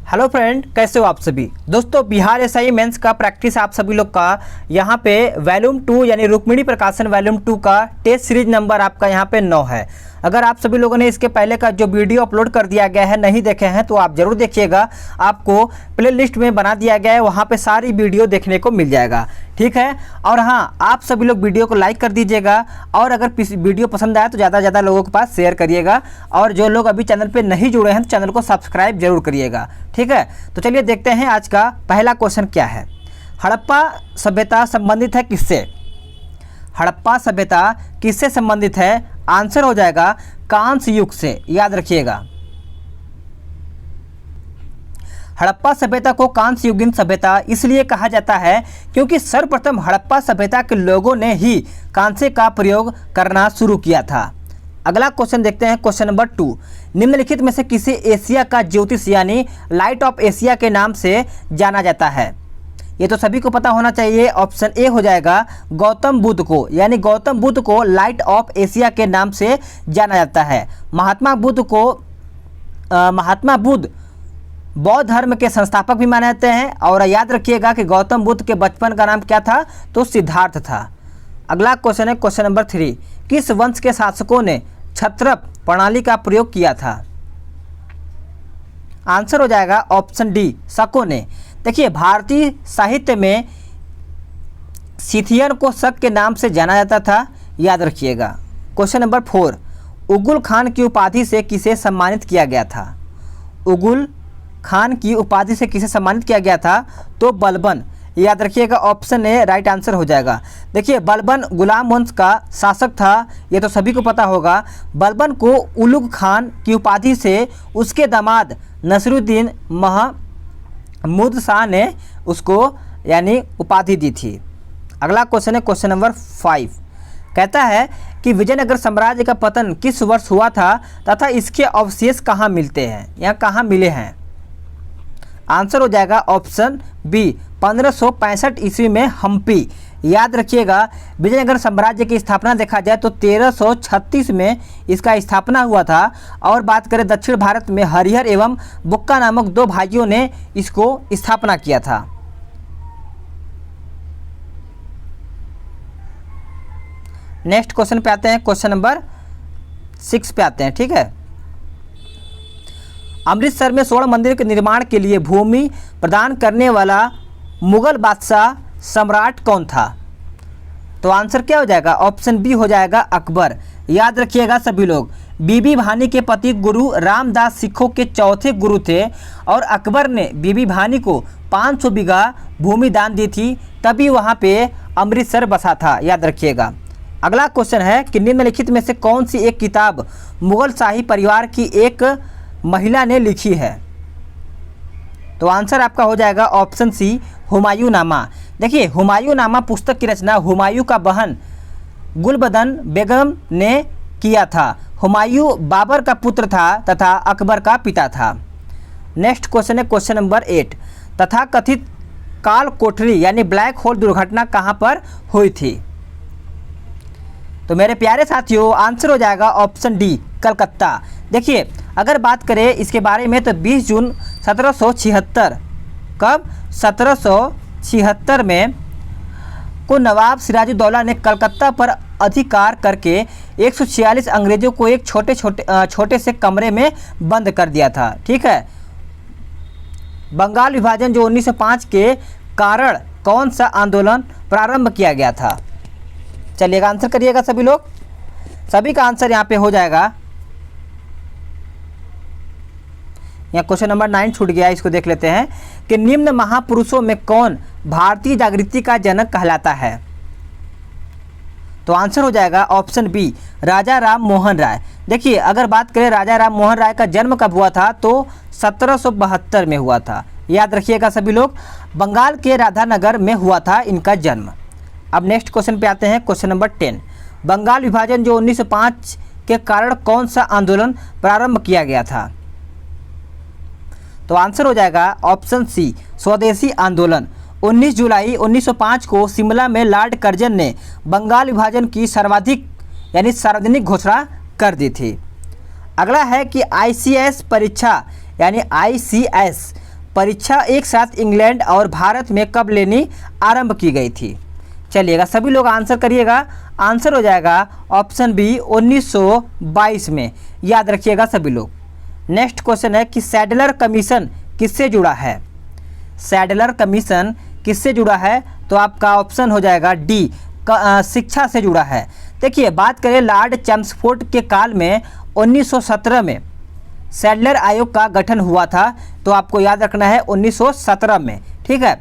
Hello friend, कैसे हो आप सभी दोस्तों। बिहार एसआई मेंस का प्रैक्टिस आप सभी लोग का यहाँ पे वॉल्यूम 2 यानी रुक्मिणी प्रकाशन वॉल्यूम 2 का टेस्ट सीरीज नंबर आपका यहाँ पे 9 है। अगर आप सभी लोगों ने इसके पहले का जो वीडियो अपलोड कर दिया गया है नहीं देखे हैं तो आप ज़रूर देखिएगा। आपको प्ले लिस्ट में बना दिया गया है, वहाँ पे सारी वीडियो देखने को मिल जाएगा, ठीक है। और हाँ, आप सभी लोग वीडियो को लाइक कर दीजिएगा और अगर वीडियो पसंद आया तो ज़्यादा से ज़्यादा लोगों के पास शेयर करिएगा। और जो लोग अभी चैनल पर नहीं जुड़े हैं तो चैनल को सब्सक्राइब जरूर करिएगा, ठीक है। तो चलिए देखते हैं आज का पहला क्वेश्चन क्या है। हड़प्पा सभ्यता संबंधित है किससे? हड़प्पा सभ्यता किससे संबंधित है? आंसर हो जाएगा कांस्य युग से, याद रखिएगा। हड़प्पा सभ्यता को कांस्य युगीन सभ्यता इसलिए कहा जाता है क्योंकि सर्वप्रथम हड़प्पा सभ्यता के लोगों ने ही कांसे का प्रयोग करना शुरू किया था। अगला क्वेश्चन देखते हैं, क्वेश्चन नंबर 2। निम्नलिखित में से किसे एशिया का ज्योतिष यानी लाइट ऑफ एशिया के नाम से जाना जाता है? ये तो सभी को पता होना चाहिए। ऑप्शन ए हो जाएगा गौतम बुद्ध को, यानी गौतम बुद्ध को लाइट ऑफ एशिया के नाम से जाना जाता है। महात्मा बुद्ध बौद्ध धर्म के संस्थापक भी माने जाते हैं। और याद रखिएगा कि गौतम बुद्ध के बचपन का नाम क्या था? तो सिद्धार्थ था। अगला क्वेश्चन है क्वेश्चन नंबर 3। किस वंश के शासकों ने क्षत्रप प्रणाली का प्रयोग किया था? आंसर हो जाएगा ऑप्शन डी, शकों ने। देखिए, भारतीय साहित्य में सिथियन को शक के नाम से जाना जाता था, याद रखिएगा। Question number 4। उगुल खान की उपाधि से किसे सम्मानित किया गया था? उगुल खान की उपाधि से किसे सम्मानित किया गया था? तो बलबन, याद रखिएगा। ऑप्शन ए राइट आंसर हो जाएगा। देखिए, बलबन गुलाम वंश का शासक था, ये तो सभी को पता होगा। बलबन को उलुग खान की उपाधि से उसके दामाद नसरुद्दीन महमूद शाह ने उसको यानी उपाधि दी थी। अगला क्वेश्चन है क्वेश्चन नंबर 5। कहता है कि विजयनगर साम्राज्य का पतन किस वर्ष हुआ था तथा इसके अवशेष कहाँ मिलते हैं, यहाँ कहाँ मिले हैं? आंसर हो जाएगा ऑप्शन बी, 1565 ईस्वी में हम्पी। याद रखिएगा, विजयनगर साम्राज्य की स्थापना देखा जाए तो 1336 में इसका स्थापना हुआ था। और बात करें दक्षिण भारत में हरिहर एवं बुक्का नामक 2 भाइयों ने इसको स्थापना किया था। नेक्स्ट क्वेश्चन पे आते हैं, क्वेश्चन नंबर 6 पे आते हैं, ठीक है। अमृतसर में स्वर्ण मंदिर के निर्माण के लिए भूमि प्रदान करने वाला मुगल बादशाह सम्राट कौन था? तो आंसर क्या हो जाएगा? ऑप्शन बी हो जाएगा अकबर। याद रखिएगा सभी लोग, बीबी भानी के पति गुरु रामदास सिखों के चौथे गुरु थे और अकबर ने बीबी भानी को 500 बीघा भूमि दान दी थी, तभी वहाँ पे अमृतसर बसा था, याद रखिएगा। अगला क्वेश्चन है कि निम्नलिखित में से कौन सी एक किताब मुगल शाही परिवार की एक महिला ने लिखी है? तो आंसर आपका हो जाएगा ऑप्शन सी, हुमायूं नामा। देखिए, हुमायूं नामा पुस्तक की रचना हुमायूं का बहन गुलबदन बेगम ने किया था। हुमायूं बाबर का पुत्र था तथा अकबर का पिता था। नेक्स्ट क्वेश्चन है क्वेश्चन नंबर 8। तथाकथित काल कोठरी यानी ब्लैक होल दुर्घटना कहाँ पर हुई थी? तो मेरे प्यारे साथियों, आंसर हो जाएगा ऑप्शन डी, कलकत्ता। देखिए, अगर बात करें इसके बारे में तो 20 जून 1776, कब? 1776 में को नवाब सिराजुद्दौला ने कलकत्ता पर अधिकार करके 146 अंग्रेजों को एक छोटे से कमरे में बंद कर दिया था, ठीक है। बंगाल विभाजन जो 1905 के कारण कौन सा आंदोलन प्रारंभ किया गया था? चलिएगा, आंसर करिएगा सभी लोग। सभी का आंसर यहाँ पे हो जाएगा। यहाँ क्वेश्चन नंबर 9 छूट गया, इसको देख लेते हैं कि निम्न महापुरुषों में कौन भारतीय जागृति का जनक कहलाता है? तो आंसर हो जाएगा ऑप्शन बी, राजा राम मोहन राय। देखिए, अगर बात करें राजा राम मोहन राय का जन्म कब हुआ था तो 1772 में हुआ था, याद रखिएगा सभी लोग। बंगाल के राधानगर में हुआ था इनका जन्म। अब नेक्स्ट क्वेश्चन पे आते हैं, क्वेश्चन नंबर 10। बंगाल विभाजन जो 1905 के कारण कौन सा आंदोलन प्रारंभ किया गया था? तो आंसर हो जाएगा ऑप्शन सी, स्वदेशी आंदोलन। 19 जुलाई 1905 को शिमला में लॉर्ड कर्जन ने बंगाल विभाजन की सार्वजनिक घोषणा कर दी थी। अगला है कि ICS परीक्षा यानी ICS परीक्षा एक साथ इंग्लैंड और भारत में कब लेनी आरंभ की गई थी? चलिएगा सभी लोग आंसर करिएगा। आंसर हो जाएगा ऑप्शन बी 1922 में। याद रखिएगा सभी लोग। नेक्स्ट क्वेश्चन है कि सैडलर कमीशन किससे जुड़ा है? सैडलर कमीशन किससे जुड़ा है? तो आपका ऑप्शन हो जाएगा डी, शिक्षा से जुड़ा है। देखिए बात करें लॉर्ड चैम्सफोर्ड के काल में 1917 में सैडलर आयोग का गठन हुआ था, तो आपको याद रखना है 1917 में। ठीक है।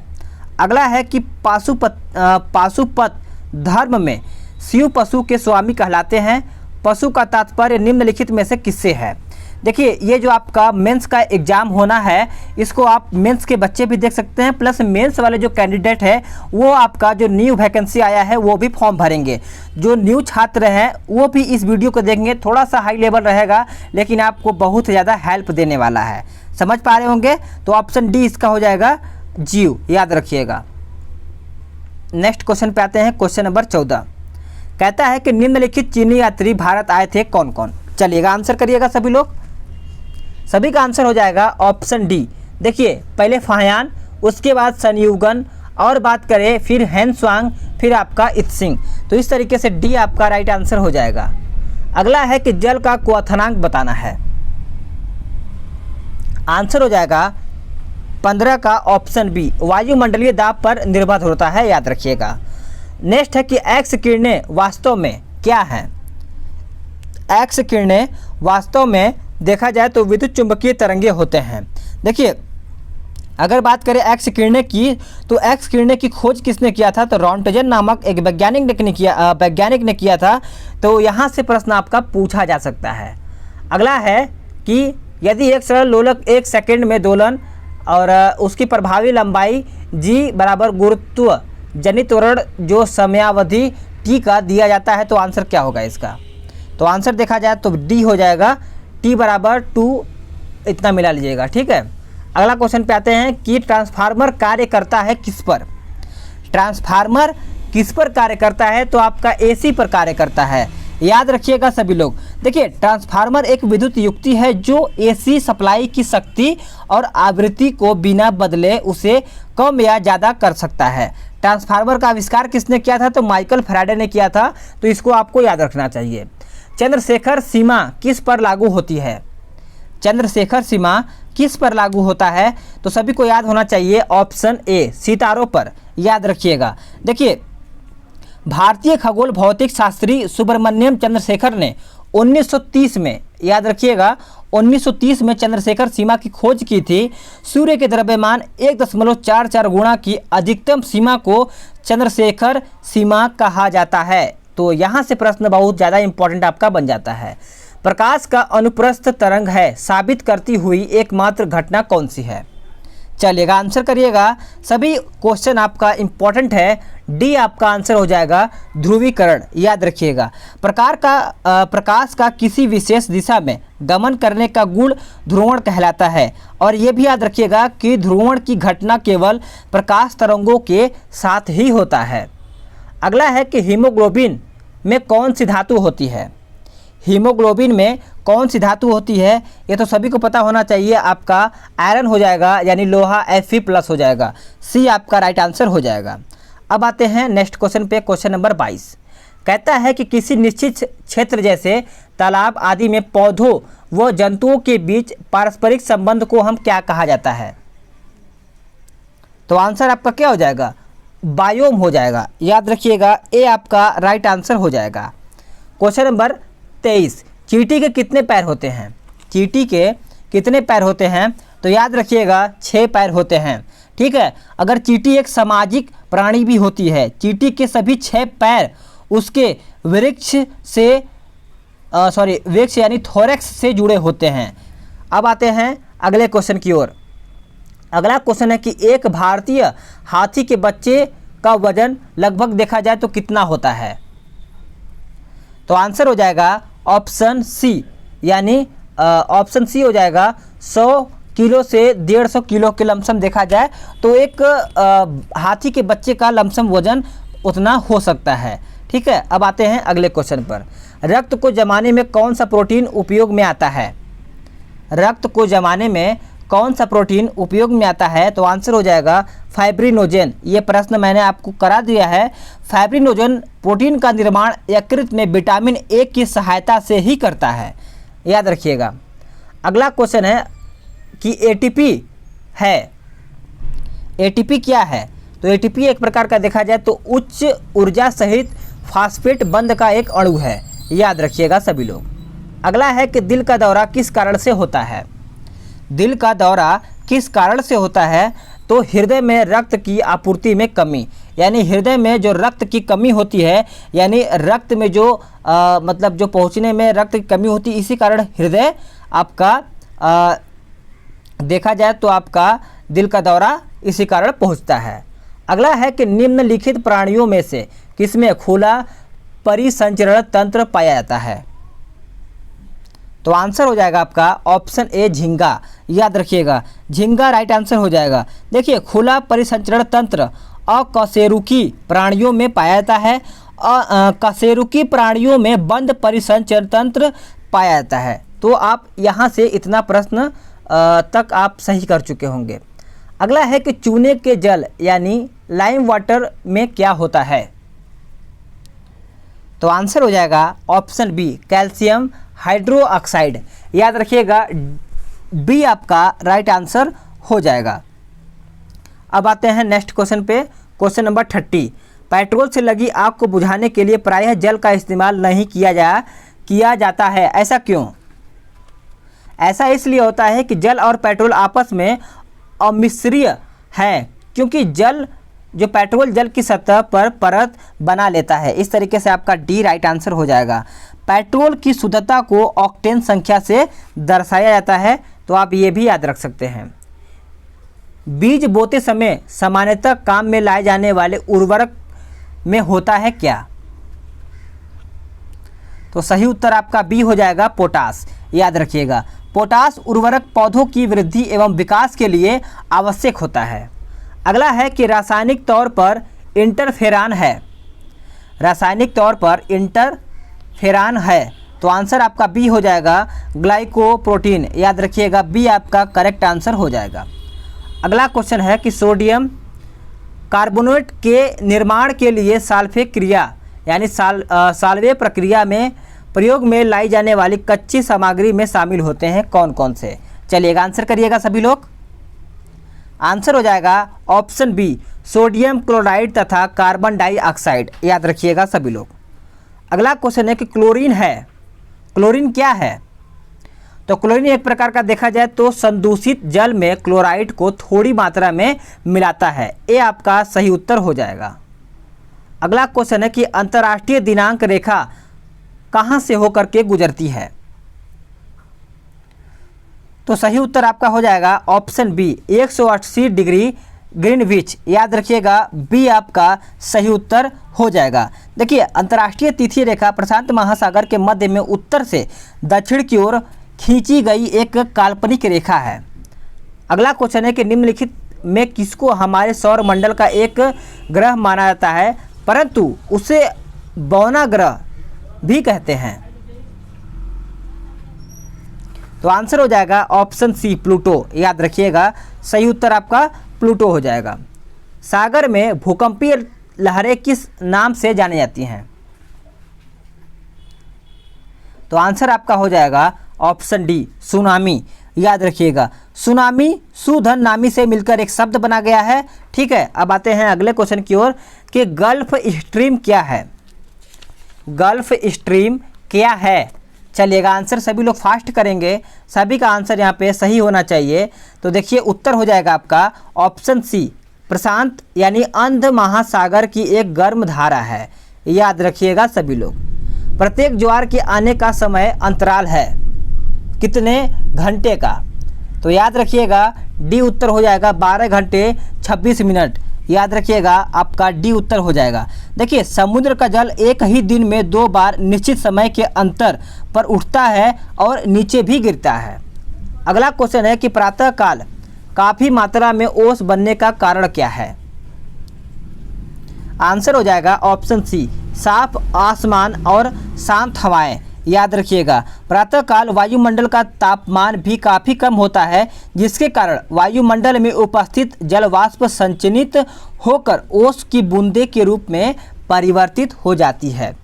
अगला है कि पाशुपत धर्म में शिव पशु के स्वामी कहलाते हैं। पशु का तात्पर्य निम्नलिखित में से किससे है? देखिए ये जो आपका मेंस का एग्ज़ाम होना है, इसको आप मेंस के बच्चे भी देख सकते हैं, प्लस मेंस वाले जो कैंडिडेट है वो आपका जो न्यू वैकेंसी आया है वो भी फॉर्म भरेंगे। जो न्यू छात्र हैं वो भी इस वीडियो को देखेंगे। थोड़ा सा हाई लेवल रहेगा लेकिन आपको बहुत ज़्यादा हेल्प देने वाला है। समझ पा रहे होंगे? तो ऑप्शन डी इसका हो जाएगा जीव। याद रखिएगा। नेक्स्ट क्वेश्चन पे आते हैं। क्वेश्चन नंबर 14 कहता है कि निम्नलिखित चीनी यात्री भारत आए थे कौन कौन? चलिएगा आंसर करिएगा सभी लोग। सभी का आंसर हो जाएगा ऑप्शन डी। देखिए पहले फाहियान, उसके बाद सनयुगन, और बात करें फिर हैंसवांग, फिर आपका इत्सिंग। तो इस तरीके से डी आपका राइट आंसर हो जाएगा। अगला है कि जल का क्वथनांक बताना है। आंसर हो जाएगा 15 का ऑप्शन बी, वायुमंडलीय दाब पर निर्भर होता है। याद रखिएगा। नेक्स्ट है कि एक्स किरणें वास्तव में क्या हैं? एक्स किरणें वास्तव में देखा जाए तो विद्युत चुंबकीय तरंगे होते हैं। देखिए अगर बात करें एक्स किरणें की, तो एक्स किरणें की खोज किसने किया था? तो रॉन्टजन नामक एक वैज्ञानिक ने किया था। तो यहाँ से प्रश्न आपका पूछा जा सकता है। अगला है कि यदि एक सरल लोलक 1 सेकंड में दोलन और उसकी प्रभावी लंबाई g बराबर गुरुत्व जनित त्वरण जो समयावधि t का दिया जाता है, तो आंसर क्या होगा इसका? तो आंसर देखा जाए तो डी हो जाएगा, t बराबर 2 इतना मिला लीजिएगा। ठीक है। अगला क्वेश्चन पे आते हैं कि ट्रांसफार्मर कार्य करता है किस पर? ट्रांसफार्मर किस पर कार्य करता है? तो आपका एसी पर कार्य करता है। याद रखिएगा सभी लोग। देखिए ट्रांसफार्मर एक विद्युत युक्ति है जो एसी सप्लाई की शक्ति और आवृत्ति को बिना बदले उसे कम या ज़्यादा कर सकता है। ट्रांसफार्मर का आविष्कार किसने किया था? तो माइकल फैराडे ने किया था। तो इसको आपको याद रखना चाहिए। चंद्रशेखर सीमा किस पर लागू होती है? चंद्रशेखर सीमा किस पर लागू होता है? तो सभी को याद होना चाहिए ऑप्शन ए, सितारों पर। याद रखिएगा। देखिए भारतीय खगोल भौतिक शास्त्री सुब्रमण्यम चंद्रशेखर ने 1930 में, याद रखिएगा 1930 में चंद्रशेखर सीमा की खोज की थी। सूर्य के द्रव्यमान 1.44 गुणा की अधिकतम सीमा को चंद्रशेखर सीमा कहा जाता है। तो यहाँ से प्रश्न बहुत ज़्यादा इंपॉर्टेंट आपका बन जाता है। प्रकाश का अनुप्रस्थ तरंग है साबित करती हुई एकमात्र घटना कौन सी है? चलिएगा आंसर करिएगा। सभी क्वेश्चन आपका इंपॉर्टेंट है। डी आपका आंसर हो जाएगा ध्रुवीकरण। याद रखिएगा। प्रकाश का किसी विशेष दिशा में गमन करने का गुण ध्रुवण कहलाता है। और ये भी याद रखिएगा कि ध्रुवण की घटना केवल प्रकाश तरंगों के साथ ही होता है। अगला है कि हीमोग्लोबिन में कौन सी धातु होती है? हीमोग्लोबिन में कौन सी धातु होती है? ये तो सभी को पता होना चाहिए। आपका आयरन हो जाएगा, यानी लोहा Fe+ हो जाएगा। सी आपका राइट आंसर हो जाएगा। अब आते हैं नेक्स्ट क्वेश्चन पे। क्वेश्चन नंबर 22 कहता है कि किसी निश्चित क्षेत्र जैसे तालाब आदि में पौधों व जंतुओं के बीच पारस्परिक संबंध को हम क्या कहा जाता है? तो आंसर आपका क्या हो जाएगा? बायोम हो जाएगा। याद रखिएगा। ए आपका राइट आंसर हो जाएगा। क्वेश्चन नंबर 23 चींटी के कितने पैर होते हैं? चींटी के कितने पैर होते हैं? तो याद रखिएगा 6 पैर होते हैं। ठीक है। अगर चींटी एक सामाजिक प्राणी भी होती है, चींटी के सभी 6 पैर उसके वृक्ष यानी थोरैक्स से जुड़े होते हैं। अब आते हैं अगले क्वेश्चन की ओर। अगला क्वेश्चन है कि एक भारतीय हाथी के बच्चे का वजन लगभग देखा जाए तो कितना होता है? तो आंसर हो जाएगा ऑप्शन सी, यानी ऑप्शन सी हो जाएगा 100 किलो से 150 किलो के लमसम देखा जाए तो एक हाथी के बच्चे का लमसम वजन उतना हो सकता है। ठीक है। अब आते हैं अगले क्वेश्चन पर। रक्त को जमाने में कौन सा प्रोटीन उपयोग में आता है? रक्त को जमाने में कौन सा प्रोटीन उपयोग में आता है? तो आंसर हो जाएगा फाइब्रिनोजेन। ये प्रश्न मैंने आपको करा दिया है। फाइब्रिनोजेन प्रोटीन का निर्माण यकृत में विटामिन ए की सहायता से ही करता है, याद रखिएगा। अगला क्वेश्चन है कि एटीपी है, एटीपी क्या है? तो एटीपी एक प्रकार का देखा जाए तो उच्च ऊर्जा सहित फास्फेट बंध का एक अणु है, याद रखिएगा सभी लोग। अगला है कि दिल का दौरा किस कारण से होता है? दिल का दौरा किस कारण से होता है? तो हृदय में रक्त की आपूर्ति में कमी, यानी हृदय में जो रक्त की कमी होती है, यानी रक्त में जो मतलब जो पहुंचने में रक्त की कमी होती है, इसी कारण हृदय आपका देखा जाए तो आपका दिल का दौरा इसी कारण पहुंचता है। अगला है कि निम्नलिखित प्राणियों में से किसमें खुला परिसंचरण तंत्र पाया जाता है? तो आंसर हो जाएगा आपका ऑप्शन ए झींगा, याद रखिएगा झींगा राइट आंसर हो जाएगा। देखिए खुला परिसंचरण तंत्र अकशेरुकी प्राणियों में पाया जाता है, कशेरुकी प्राणियों में बंद परिसंचरण तंत्र पाया जाता है। तो आप यहाँ से इतना प्रश्न तक आप सही कर चुके होंगे। अगला है कि चूने के जल यानी लाइम वाटर में क्या होता है? तो आंसर हो जाएगा ऑप्शन बी कैल्शियम हाइड्रोक्साइड, याद रखिएगा बी आपका राइट आंसर हो जाएगा। अब आते हैं नेक्स्ट क्वेश्चन पे, क्वेश्चन नंबर 30। पेट्रोल से लगी आग को बुझाने के लिए प्रायः जल का इस्तेमाल नहीं किया जाता है, ऐसा क्यों? ऐसा इसलिए होता है कि जल और पेट्रोल आपस में अमिश्रीय है, क्योंकि जल जो पेट्रोल जल की सतह पर परत बना लेता है। इस तरीके से आपका डी राइट आंसर हो जाएगा। पेट्रोल की शुद्धता को ऑक्टेन संख्या से दर्शाया जाता है, तो आप ये भी याद रख सकते हैं। बीज बोते समय सामान्यतः काम में लाए जाने वाले उर्वरक में होता है क्या? तो सही उत्तर आपका बी हो जाएगा पोटास, याद रखिएगा पोटास उर्वरक पौधों की वृद्धि एवं विकास के लिए आवश्यक होता है। अगला है कि रासायनिक तौर पर इंटरफेरान है, रासायनिक तौर पर इंटरफेरान है, तो आंसर आपका बी हो जाएगा ग्लाइकोप्रोटीन, याद रखिएगा बी आपका करेक्ट आंसर हो जाएगा। अगला क्वेश्चन है कि सोडियम कार्बोनेट के निर्माण के लिए साल्फे क्रिया यानी साल्वे प्रक्रिया में प्रयोग में लाई जाने वाली कच्ची सामग्री में शामिल होते हैं कौन कौन से? चलिएगा आंसर करिएगा सभी लोग। आंसर हो जाएगा ऑप्शन बी सोडियम क्लोराइड तथा कार्बन डाइऑक्साइड, याद रखिएगा सभी लोग। अगला क्वेश्चन है कि क्लोरीन है, क्लोरीन क्या है? तो क्लोरीन एक प्रकार का देखा जाए तो संदूषित जल में क्लोराइड को थोड़ी मात्रा में मिलाता है, ये आपका सही उत्तर हो जाएगा। अगला क्वेश्चन है कि अंतर्राष्ट्रीय दिनांक रेखा कहाँ से होकर के गुजरती है? तो सही उत्तर आपका हो जाएगा ऑप्शन बी 180 डिग्री ग्रीनविच, याद रखिएगा बी आपका सही उत्तर हो जाएगा। देखिए अंतर्राष्ट्रीय तिथि रेखा प्रशांत महासागर के मध्य में उत्तर से दक्षिण की ओर खींची गई एक काल्पनिक रेखा है। अगला क्वेश्चन है कि निम्नलिखित में किसको हमारे सौर मंडल का एक ग्रह माना जाता है परंतु उसे बौना ग्रह भी कहते हैं? तो आंसर हो जाएगा ऑप्शन सी प्लूटो, याद रखिएगा सही उत्तर आपका प्लूटो हो जाएगा। सागर में भूकंपीय लहरें किस नाम से जानी जाती हैं? तो आंसर आपका हो जाएगा ऑप्शन डी सुनामी, याद रखिएगा सुनामी सुधन नामी से मिलकर एक शब्द बना गया है। ठीक है, अब आते हैं अगले क्वेश्चन की ओर कि गल्फ स्ट्रीम क्या है? गल्फ स्ट्रीम क्या है? चलिएगा आंसर सभी लोग फास्ट करेंगे, सभी का आंसर यहाँ पे सही होना चाहिए। तो देखिए उत्तर हो जाएगा आपका ऑप्शन सी प्रशांत यानी अंध महासागर की एक गर्म धारा है, याद रखिएगा सभी लोग। प्रत्येक ज्वार के आने का समय अंतराल है कितने घंटे का? तो याद रखिएगा डी उत्तर हो जाएगा 12 घंटे 26 मिनट, याद रखिएगा आपका डी उत्तर हो जाएगा। देखिए समुद्र का जल एक ही दिन में 2 बार निश्चित समय के अंतर पर उठता है और नीचे भी गिरता है। अगला क्वेश्चन है कि प्रातःकाल काफ़ी मात्रा में ओस बनने का कारण क्या है? आंसर हो जाएगा ऑप्शन सी साफ आसमान और शांत हवाएं, याद रखिएगा। प्रातःकाल वायुमंडल का तापमान भी काफ़ी कम होता है, जिसके कारण वायुमंडल में उपस्थित जल वाष्प संचयनित होकर ओस की बूंदे के रूप में परिवर्तित हो जाती है।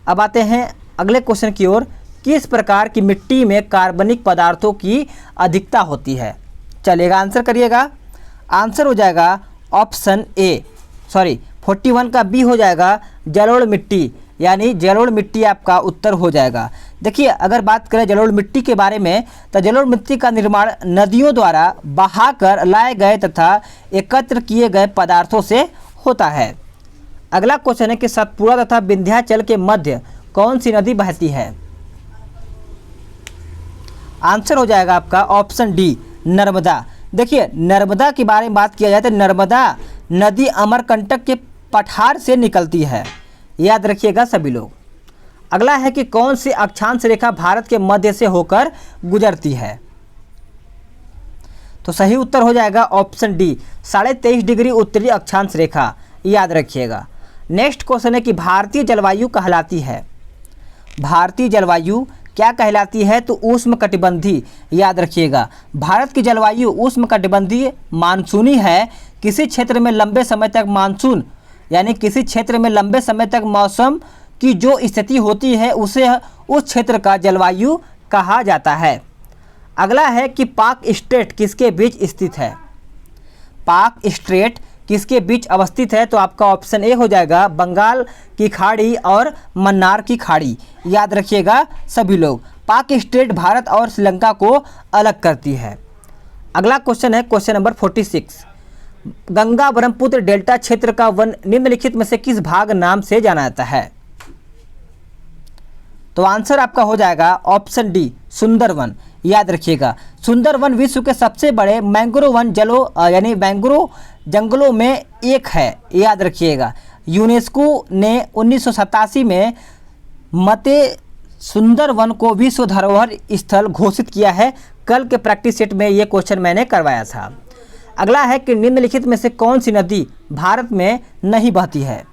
अब आते हैं अगले क्वेश्चन की ओर। किस प्रकार की मिट्टी में कार्बनिक पदार्थों की अधिकता होती है? चलिएगा, आंसर करिएगा। आंसर हो जाएगा ऑप्शन ए, 41 का बी हो जाएगा जलोढ़ मिट्टी, यानी जलोढ़ मिट्टी आपका उत्तर हो जाएगा। देखिए, अगर बात करें जलोढ़ मिट्टी के बारे में, तो जलोढ़ मिट्टी का निर्माण नदियों द्वारा बहाकर लाए गए तथा एकत्र किए गए पदार्थों से होता है। अगला क्वेश्चन है कि सतपुड़ा तथा विंध्याचल के मध्य कौन सी नदी बहती है? आंसर हो जाएगा आपका ऑप्शन डी, नर्मदा। देखिए, नर्मदा के बारे में बात किया जाए तो नर्मदा नदी अमरकंटक के पठार से निकलती है, याद रखिएगा सभी लोग। अगला है कि कौन सी अक्षांश रेखा भारत के मध्य से होकर गुजरती है? तो सही उत्तर हो जाएगा ऑप्शन डी, 23.5 डिग्री उत्तरी अक्षांश रेखा, याद रखिएगा। नेक्स्ट क्वेश्चन है कि भारतीय जलवायु कहलाती है। भारतीय जलवायु क्या कहलाती है? तो उष्णकटिबंधीय, याद रखिएगा। भारत की जलवायु उष्णकटिबंधीय मानसूनी है। किसी क्षेत्र में लंबे समय तक मानसून, यानी किसी क्षेत्र में लंबे समय तक मौसम की जो स्थिति होती है उसे उस क्षेत्र का जलवायु कहा जाता है। अगला है कि पाक स्ट्रेट किसके बीच स्थित है? पाक स्ट्रेट किसके बीच अवस्थित है? तो आपका ऑप्शन ए हो जाएगा बंगाल की खाड़ी और मन्नार की खाड़ी, याद रखिएगा सभी लोग। पाक स्ट्रेट भारत और श्रीलंका को अलग करती है। अगला क्वेश्चन है question number 46। Ganga Brahmaputra delta क्षेत्र का वन निम्नलिखित में से किस भाग नाम से जाना जाता है? तो आंसर आपका हो जाएगा ऑप्शन डी, सुंदरवन, याद रखिएगा। सुंदरवन विश्व के सबसे बड़े मैंग्रोव वन यानी मैंग्रोव जंगलों में एक है, याद रखिएगा। यूनेस्को ने 1987 में मते सुंदरवन को विश्व धरोहर स्थल घोषित किया है। कल के प्रैक्टिस सेट में ये क्वेश्चन मैंने करवाया था। अगला है कि निम्नलिखित में से कौन सी नदी भारत में नहीं बहती है?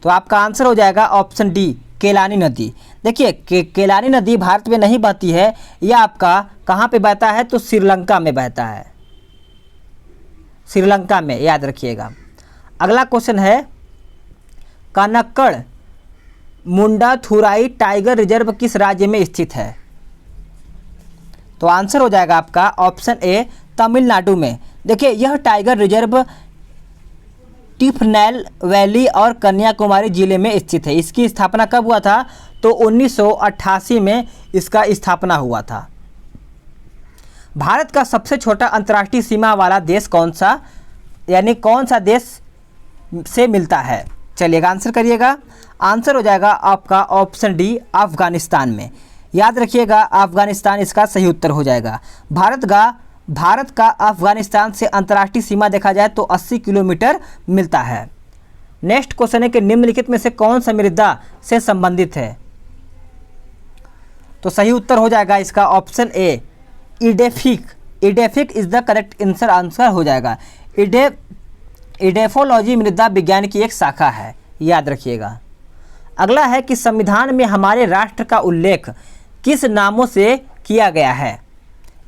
तो आपका आंसर हो जाएगा ऑप्शन डी, केलानी नदी। देखिए, केलानी नदी भारत में नहीं बहती है। यह आपका कहाँ पे बहता है? तो श्रीलंका में बहता है, श्रीलंका में, याद रखिएगा। अगला क्वेश्चन है कनक्कड़ मुंडाथुराई टाइगर रिजर्व किस राज्य में स्थित है? तो आंसर हो जाएगा आपका ऑप्शन ए, तमिलनाडु में। देखिए, यह टाइगर रिजर्व टिफनैल वैली और कन्याकुमारी जिले में स्थित है। इसकी स्थापना कब हुआ था? तो 1988 में इसका स्थापना हुआ था। भारत का सबसे छोटा अंतर्राष्ट्रीय सीमा वाला देश कौन सा, यानी कौन सा देश से मिलता है? चलिएगा, आंसर करिएगा। आंसर हो जाएगा आपका ऑप्शन डी, अफगानिस्तान में, याद रखिएगा। अफगानिस्तान इसका सही उत्तर हो जाएगा। भारत का अफगानिस्तान से अंतर्राष्ट्रीय सीमा देखा जाए तो 80 किलोमीटर मिलता है। नेक्स्ट क्वेश्चन है कि निम्नलिखित में से कौन सा मृदा से संबंधित है? तो सही उत्तर हो जाएगा इसका option A, edaphic. Edaphic is the correct answer हो जाएगा। इडेफोलॉजी मृदा विज्ञान की एक शाखा है, याद रखिएगा। अगला है कि संविधान में हमारे राष्ट्र का उल्लेख किस नामों से किया गया है,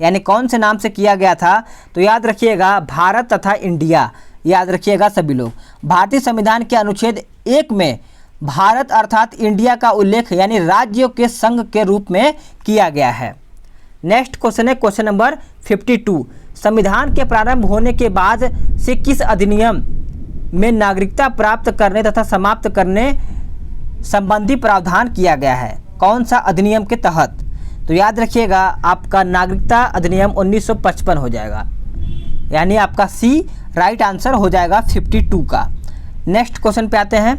यानी कौन से नाम से किया गया था? तो याद रखिएगा भारत तथा इंडिया, याद रखिएगा सभी लोग। भारतीय संविधान के अनुच्छेद 1 में भारत अर्थात इंडिया का उल्लेख यानी राज्यों के संघ के रूप में किया गया है। नेक्स्ट क्वेश्चन है क्वेश्चन नंबर 52। संविधान के प्रारंभ होने के बाद से किस अधिनियम में नागरिकता प्राप्त करने तथा समाप्त करने संबंधी प्रावधान किया गया है? कौन सा अधिनियम के तहत? तो याद रखिएगा आपका नागरिकता अधिनियम 1955 हो जाएगा, यानी आपका सी राइट आंसर हो जाएगा 52 का। नेक्स्ट क्वेश्चन पे आते हैं।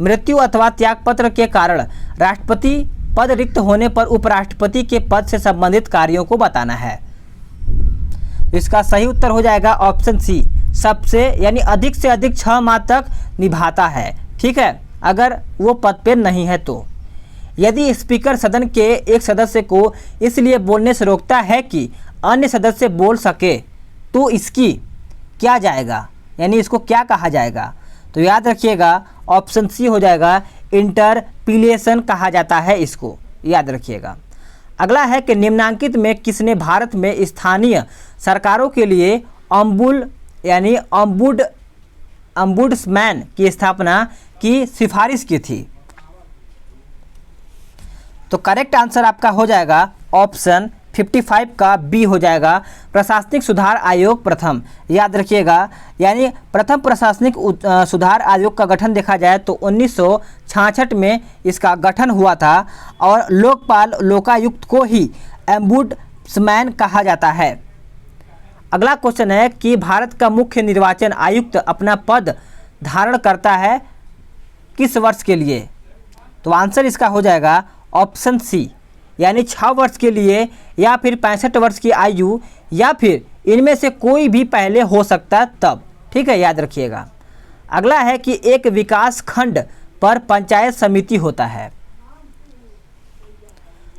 मृत्यु अथवा त्यागपत्र के कारण राष्ट्रपति पद रिक्त होने पर उपराष्ट्रपति के पद से संबंधित कार्यों को बताना है। इसका सही उत्तर हो जाएगा ऑप्शन सी, सबसे यानी अधिक से अधिक 6 माह तक निभाता है, ठीक है, अगर वो पद पे नहीं है तो। यदि स्पीकर सदन के एक सदस्य को इसलिए बोलने से रोकता है कि अन्य सदस्य बोल सके तो इसकी क्या जाएगा, यानी इसको क्या कहा जाएगा? तो याद रखिएगा ऑप्शन सी हो जाएगा इंटरपिलेशन कहा जाता है, इसको याद रखिएगा। अगला है कि निम्नांकित में किसने भारत में स्थानीय सरकारों के लिए ऑम्बुड्समैन की स्थापना की सिफारिश की थी? तो करेक्ट आंसर आपका हो जाएगा ऑप्शन 55 का बी हो जाएगा, प्रशासनिक सुधार आयोग प्रथम। याद रखिएगा, यानी प्रथम प्रशासनिक सुधार आयोग का गठन देखा जाए तो 1966 में इसका गठन हुआ था और लोकपाल लोकायुक्त को ही एम्बुड्समैन कहा जाता है। अगला क्वेश्चन है कि भारत का मुख्य निर्वाचन आयुक्त अपना पद धारण करता है किस वर्ष के लिए? तो आंसर इसका हो जाएगा ऑप्शन सी, यानी 6 वर्ष के लिए या फिर 65 वर्ष की आयु या फिर इनमें से कोई भी पहले हो सकता तब। ठीक है, याद रखिएगा। अगला है कि एक विकास खंड पर पंचायत समिति होता है।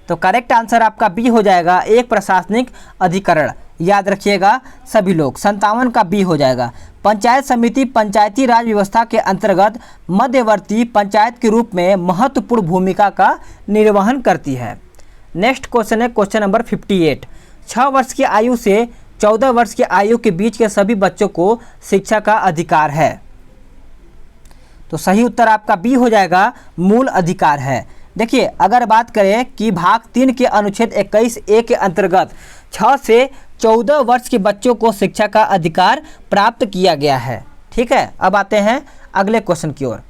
तो करेक्ट आंसर आपका बी हो जाएगा, एक प्रशासनिक अधिकरण। याद रखिएगा सभी लोग, 57 का बी हो जाएगा। पंचायत समिति पंचायती राज व्यवस्था के अंतर्गत मध्यवर्ती पंचायत के रूप में महत्वपूर्ण भूमिका का निर्वहन करती है। नेक्स्ट क्वेश्चन है क्वेश्चन नंबर 58। 6 वर्ष की आयु से 14 वर्ष की आयु के बीच के सभी बच्चों को शिक्षा का अधिकार है। तो सही उत्तर आपका बी हो जाएगा, मूल अधिकार है। देखिए, अगर बात करें कि भाग 3 के अनुच्छेद 21A के अंतर्गत 6 से 14 वर्ष के बच्चों को शिक्षा का अधिकार प्राप्त किया गया है। ठीक है, अब आते हैं अगले क्वेश्चन की ओर।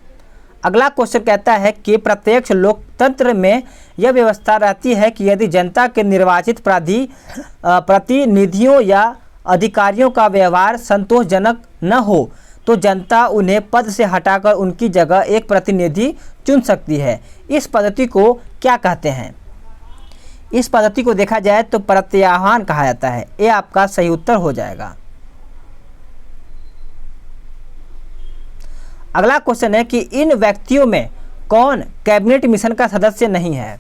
अगला क्वेश्चन कहता है कि प्रत्यक्ष लोकतंत्र में यह व्यवस्था रहती है कि यदि जनता के निर्वाचित प्रतिनिधियों या अधिकारियों का व्यवहार संतोषजनक न हो तो जनता उन्हें पद से हटाकर उनकी जगह एक प्रतिनिधि चुन सकती है। इस पद्धति को क्या कहते हैं? इस पद्धति को देखा जाए तो प्रत्याह्वान कहा जाता है। ये आपका सही उत्तर हो जाएगा। अगला क्वेश्चन है कि इन व्यक्तियों में कौन कैबिनेट मिशन का सदस्य नहीं है?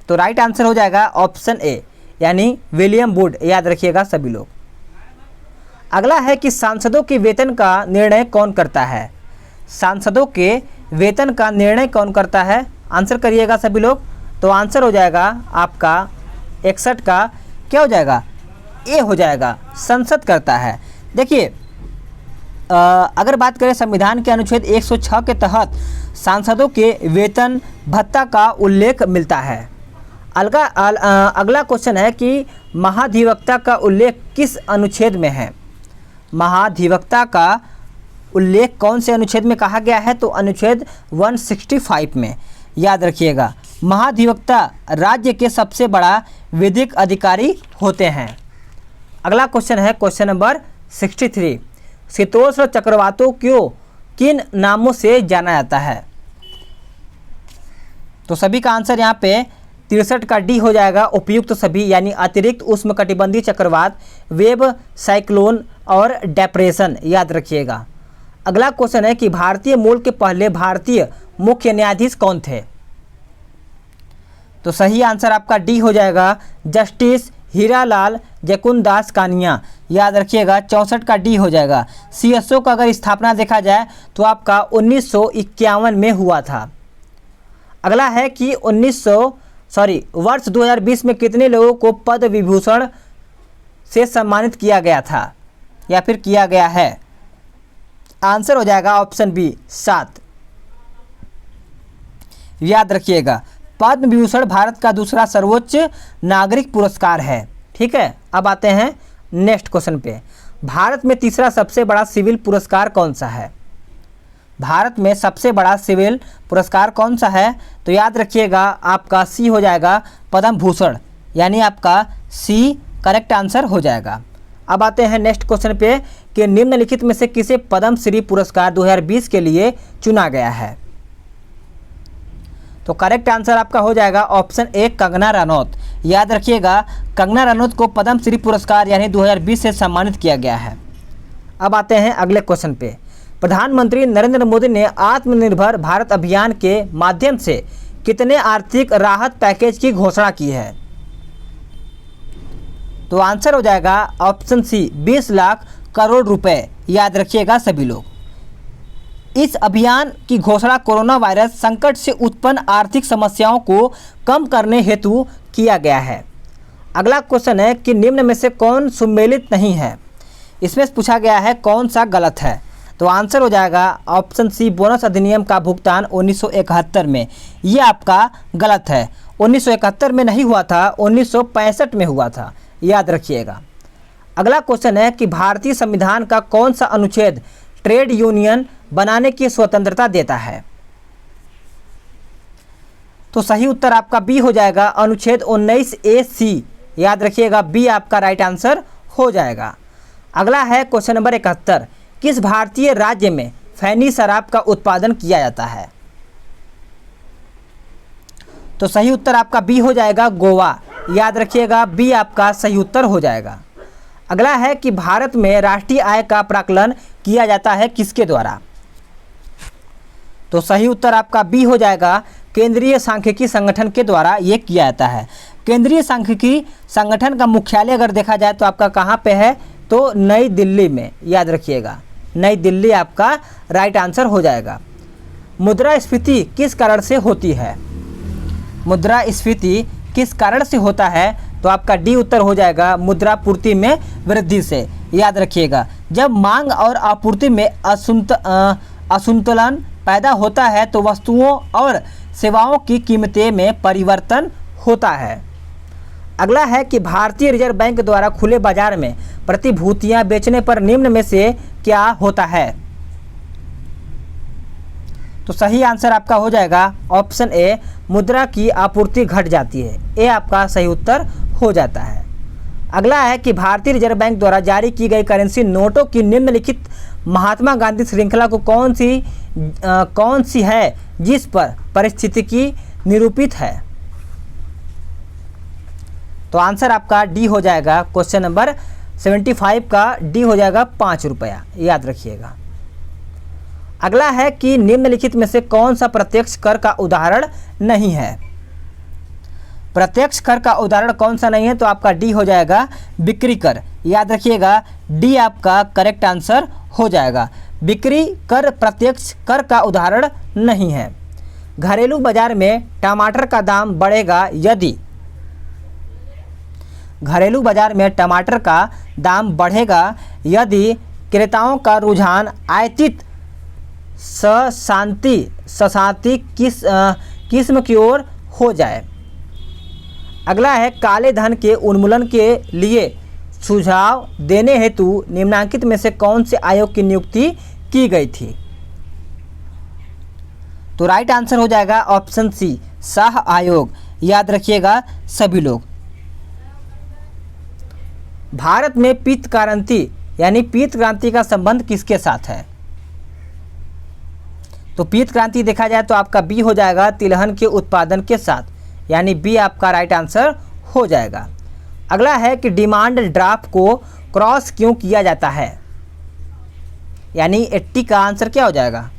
तो राइट आंसर हो जाएगा ऑप्शन ए, यानी विलियम वुड। याद रखिएगा सभी लोग। अगला है कि सांसदों के वेतन का निर्णय कौन करता है? सांसदों के वेतन का निर्णय कौन करता है? आंसर करिएगा सभी लोग। तो आंसर हो जाएगा आपका 61 का क्या हो जाएगा? ए हो जाएगा, संसद करता है। देखिए, अगर बात करें संविधान के अनुच्छेद 106 के तहत सांसदों के वेतन भत्ता का उल्लेख मिलता है। अगला क्वेश्चन है कि महाधिवक्ता का उल्लेख किस अनुच्छेद में है? महाधिवक्ता का उल्लेख कौन से अनुच्छेद में कहा गया है? तो अनुच्छेद 165 में। याद रखिएगा, महाधिवक्ता राज्य के सबसे बड़ा विधिक अधिकारी होते हैं। अगला क्वेश्चन है क्वेश्चन नंबर 63। शीतोष्ण चक्रवातों को किन नामों से जाना जाता है? तो सभी का आंसर यहाँ पे 63 का डी हो जाएगा, उपयुक्त सभी, यानी अतिरिक्त उष्णकटिबंधीय चक्रवात, वेब, साइक्लोन और डिप्रेशन। याद रखिएगा। अगला क्वेश्चन है कि भारतीय मूल के पहले भारतीय मुख्य न्यायाधीश कौन थे? तो सही आंसर आपका डी हो जाएगा, जस्टिस हीरालाल जयकुंदास कानिया। याद रखिएगा 64 का डी हो जाएगा। सीएसओ का अगर स्थापना देखा जाए तो आपका 1951 में हुआ था। अगला है कि वर्ष 2020 में कितने लोगों को पद्म विभूषण से सम्मानित किया गया था या फिर किया गया है? आंसर हो जाएगा ऑप्शन बी, 7। याद रखिएगा, पद्म विभूषण भारत का दूसरा सर्वोच्च नागरिक पुरस्कार है। ठीक है, अब आते हैं नेक्स्ट क्वेश्चन पे। भारत में तीसरा सबसे बड़ा सिविल पुरस्कार कौन सा है? भारत में सबसे बड़ा सिविल पुरस्कार कौन सा है? तो याद रखिएगा आपका सी हो जाएगा, पद्म भूषण, यानी आपका सी करेक्ट आंसर हो जाएगा। अब आते हैं नेक्स्ट क्वेश्चन पे कि निम्नलिखित में से किसे पद्म श्री पुरस्कार 2020 के लिए चुना गया है? तो करेक्ट आंसर आपका हो जाएगा ऑप्शन ए, कंगना रनौत। याद रखिएगा, कंगना रनौत को पद्म श्री पुरस्कार यानी 2020 से सम्मानित किया गया है। अब आते हैं अगले क्वेश्चन पे। प्रधानमंत्री नरेंद्र मोदी ने आत्मनिर्भर भारत अभियान के माध्यम से कितने आर्थिक राहत पैकेज की घोषणा की है? तो आंसर हो जाएगा ऑप्शन सी, 20 लाख करोड़ रुपए। याद रखिएगा सभी लोग। इस अभियान की घोषणा कोरोना वायरस संकट से उत्पन्न आर्थिक समस्याओं को कम करने हेतु किया गया है। अगला क्वेश्चन है कि निम्न में से कौन सम्मिलित नहीं है। इसमें पूछा गया है कौन सा गलत है, तो आंसर हो जाएगा ऑप्शन सी, बोनस अधिनियम का भुगतान 1971 में। ये आपका गलत है। 1971 में नहीं हुआ था, 1965 में हुआ था, याद रखिएगा। अगला क्वेश्चन है कि भारतीय संविधान का कौन सा अनुच्छेद ट्रेड यूनियन बनाने की स्वतंत्रता देता है। तो सही उत्तर आपका बी हो जाएगा, अनुच्छेद 19A(c), याद रखिएगा, बी आपका राइट आंसर हो जाएगा। अगला है क्वेश्चन नंबर 71, किस भारतीय राज्य में फैनी शराब का उत्पादन किया जाता है। तो सही उत्तर आपका बी हो जाएगा, गोवा, याद रखिएगा, बी आपका सही उत्तर हो जाएगा। अगला है कि भारत में राष्ट्रीय आय का प्राकलन किया जाता है किसके द्वारा। तो सही उत्तर आपका बी हो जाएगा, केंद्रीय सांख्यिकी संगठन के द्वारा ये किया जाता है। केंद्रीय सांख्यिकी संगठन का मुख्यालय अगर देखा जाए तो आपका कहाँ पे है, तो नई दिल्ली में, याद रखिएगा, नई दिल्ली आपका राइट आंसर हो जाएगा। मुद्रास्फीति किस कारण से होती है। मुद्रास्फीति किस कारण से होता है, तो आपका डी उत्तर हो जाएगा, मुद्रा पूर्ति में वृद्धि से, याद रखिएगा। जब मांग और आपूर्ति में असंतुलन पैदा होता है तो वस्तुओं और सेवाओं की कीमतें में परिवर्तन होता है। अगला है कि भारतीय रिजर्व बैंक द्वारा खुले बाजार में प्रतिभूतियां बेचने पर निम्न में से क्या होता है। तो सही आंसर आपका हो जाएगा ऑप्शन ए, मुद्रा की आपूर्ति घट जाती है, ए आपका सही उत्तर हो जाता है। अगला है कि भारतीय रिजर्व बैंक द्वारा जारी की गई करेंसी नोटों की निम्नलिखित महात्मा गांधी श्रृंखला को कौन सी है जिस पर पारिस्थितिकी निरूपित है। तो आंसर आपका डी हो जाएगा, क्वेश्चन नंबर 75 का डी हो जाएगा 5 रुपया, याद रखिएगा। अगला है कि निम्नलिखित में से कौन सा प्रत्यक्ष कर का उदाहरण नहीं है। प्रत्यक्ष कर का उदाहरण कौन सा नहीं है, तो आपका डी हो जाएगा, बिक्री कर, याद रखिएगा, डी आपका करेक्ट आंसर हो जाएगा। बिक्री कर प्रत्यक्ष कर का उदाहरण नहीं है। घरेलू बाजार में टमाटर का दाम बढ़ेगा यदि, घरेलू बाजार में टमाटर का दाम बढ़ेगा यदि क्रेताओं का रुझान आयातित सशांति किस्म की ओर हो जाए। अगला है काले धन के उन्मूलन के लिए सुझाव देने हेतु निम्नलिखित में से कौन से आयोग की नियुक्ति की गई थी। तो राइट आंसर हो जाएगा ऑप्शन सी, शाह आयोग, याद रखिएगा सभी लोग। भारत में पीत क्रांति यानी पीत क्रांति का संबंध किसके साथ है। तो पीत क्रांति देखा जाए तो आपका बी हो जाएगा, तिलहन के उत्पादन के साथ, यानी बी आपका राइट आंसर हो जाएगा। अगला है कि डिमांड ड्राफ्ट को क्रॉस क्यों किया जाता है, यानी 80 का आंसर क्या हो जाएगा।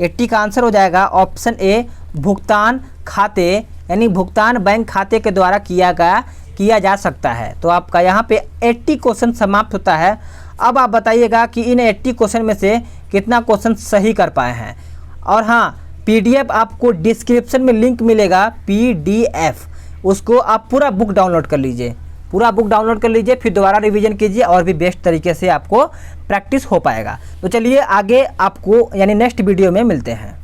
80 का आंसर हो जाएगा ऑप्शन ए, भुगतान खाते यानी भुगतान बैंक खाते के द्वारा किया जा सकता है। तो आपका यहाँ पे 80 क्वेश्चन समाप्त होता है। अब आप बताइएगा कि इन 80 क्वेश्चन में से कितना क्वेश्चन सही कर पाए हैं। और हाँ, PDF आपको डिस्क्रिप्शन में लिंक मिलेगा, PDF, उसको आप पूरा बुक डाउनलोड कर लीजिए, पूरा बुक डाउनलोड कर लीजिए, फिर दोबारा रिवीजन कीजिए और भी बेस्ट तरीके से आपको प्रैक्टिस हो पाएगा। तो चलिए आगे आपको यानी नेक्स्ट वीडियो में मिलते हैं।